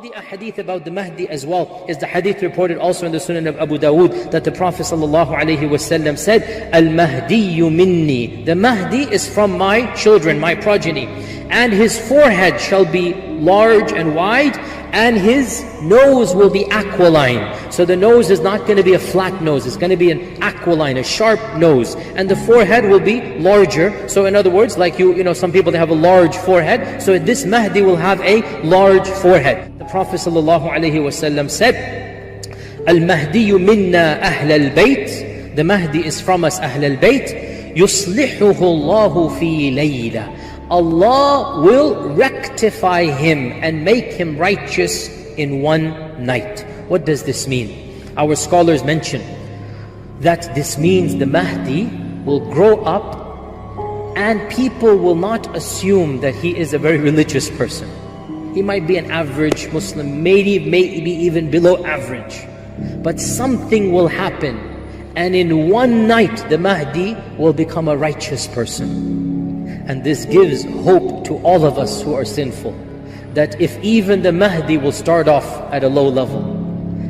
the ahadith about the Mahdi as well is the hadith reported also in the Sunan of Abu Dawood, that the Prophet ﷺ said, Al-Mahdiyu minni. The Mahdi is from my children, my progeny. And his forehead shall be large and wide, and his nose will be aquiline. So the nose is not going to be a flat nose, it's going to be an aquiline, a sharp nose. And the forehead will be larger. So in other words, like you know, some people, they have a large forehead. So this Mahdi will have a large forehead. The Prophet ﷺ said, Al-Mahdiyu minna ahl al-bayt. The Mahdi is from us, ahl al-bayt. Yuslihuhu Allahu fi layla. Allah will rectify him and make him righteous in one night. What does this mean? Our scholars mention that this means the Mahdi will grow up and people will not assume that he is a very religious person. He might be an average Muslim, maybe even below average. But something will happen, and in one night the Mahdi will become a righteous person. And this gives hope to all of us who are sinful, that if even the Mahdi will start off at a low level,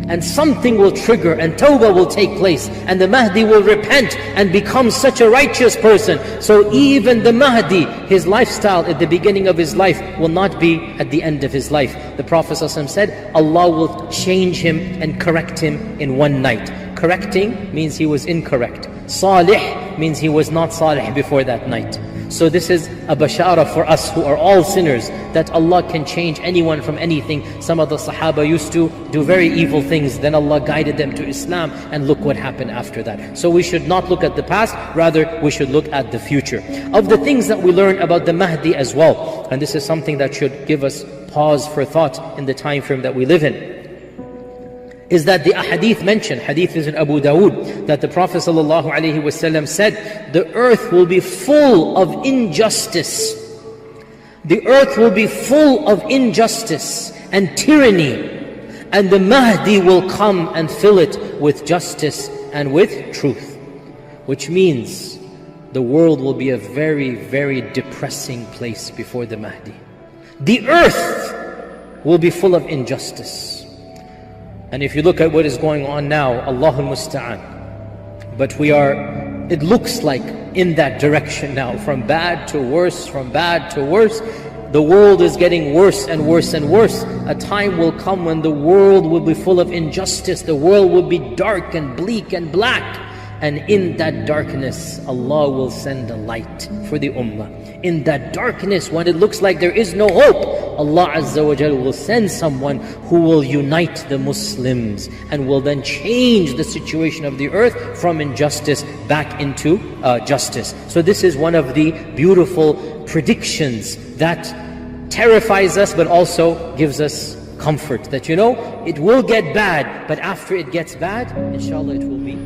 and something will trigger and tawbah will take place, and the Mahdi will repent and become such a righteous person. So even the Mahdi, his lifestyle at the beginning of his life will not be at the end of his life. The Prophet ﷺ said, Allah will change him and correct him in one night. Correcting means he was incorrect. Salih means he was not salih before that night. So this is a bashara for us who are all sinners, that Allah can change anyone from anything. Some of the Sahaba used to do very evil things, then Allah guided them to Islam, and look what happened after that. So we should not look at the past, rather we should look at the future. Of the things that we learn about the Mahdi as well, and this is something that should give us pause for thought in the time frame that we live in, is that the ahadith mentioned, hadith is in Abu Dawood, that the Prophet ﷺ said, the earth will be full of injustice. The earth will be full of injustice and tyranny, and the Mahdi will come and fill it with justice and with truth. Which means the world will be a very, very depressing place before the Mahdi. The earth will be full of injustice. And if you look at what is going on now, Allahul Musta'an. But we are, it looks like in that direction now, from bad to worse, from bad to worse. The world is getting worse and worse and worse. A time will come when the world will be full of injustice. The world will be dark and bleak and black. And in that darkness, Allah will send a light for the ummah. In that darkness, when it looks like there is no hope, Allah Azza wa Jal will send someone who will unite the Muslims and will then change the situation of the earth from injustice back into justice. So this is one of the beautiful predictions that terrifies us but also gives us comfort. That you know, it will get bad, but after it gets bad, inshallah it will be